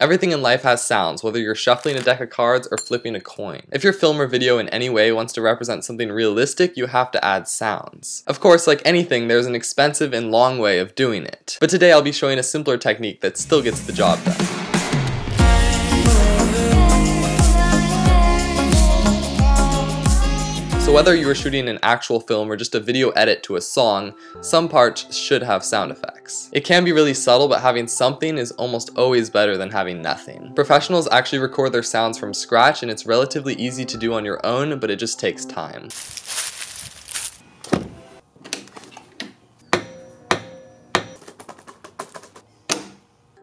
Everything in life has sounds, whether you're shuffling a deck of cards or flipping a coin. If your film or video in any way wants to represent something realistic, you have to add sounds. Of course, like anything, there's an expensive and long way of doing it. But today I'll be showing a simpler technique that still gets the job done. So whether you are shooting an actual film or just a video edit to a song, some parts should have sound effects. It can be really subtle, but having something is almost always better than having nothing. Professionals actually record their sounds from scratch, and it's relatively easy to do on your own, but it just takes time.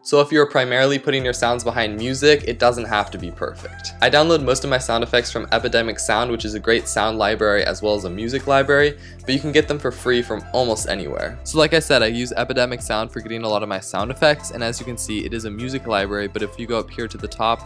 So if you're primarily putting your sounds behind music, it doesn't have to be perfect. I download most of my sound effects from Epidemic Sound, which is a great sound library as well as a music library, but you can get them for free from almost anywhere. So like I said, I use Epidemic Sound for getting a lot of my sound effects, and as you can see, it is a music library, but if you go up here to the top,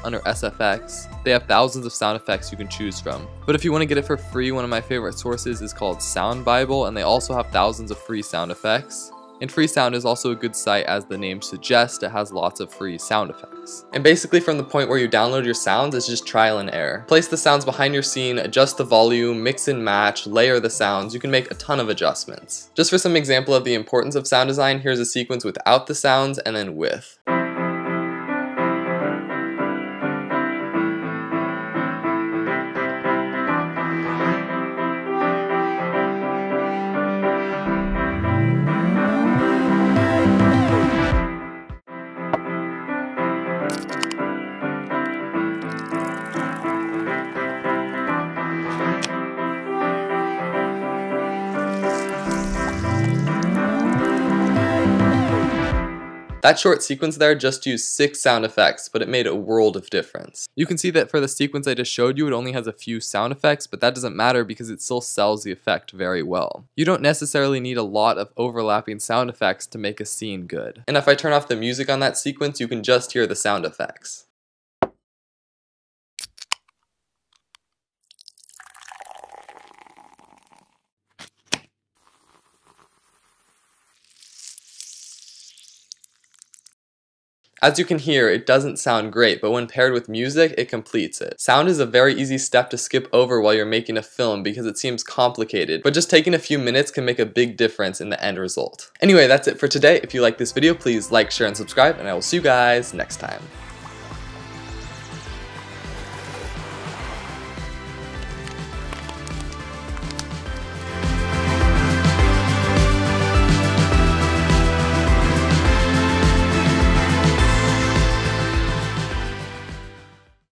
under SFX, they have thousands of sound effects you can choose from. But if you want to get it for free, one of my favorite sources is called Sound Bible, and they also have thousands of free sound effects. And Freesound is also a good site, as the name suggests, it has lots of free sound effects. And basically from the point where you download your sounds, it's just trial and error. Place the sounds behind your scene, adjust the volume, mix and match, layer the sounds. You can make a ton of adjustments. Just for some example of the importance of sound design, here's a sequence without the sounds and then with. That short sequence there just used 6 sound effects, but it made a world of difference. You can see that for the sequence I just showed you, it only has a few sound effects, but that doesn't matter because it still sells the effect very well. You don't necessarily need a lot of overlapping sound effects to make a scene good. And if I turn off the music on that sequence, you can just hear the sound effects. As you can hear, it doesn't sound great, but when paired with music, it completes it. Sound is a very easy step to skip over while you're making a film because it seems complicated, but just taking a few minutes can make a big difference in the end result. Anyway, that's it for today. If you like this video, please like, share, and subscribe, and I will see you guys next time.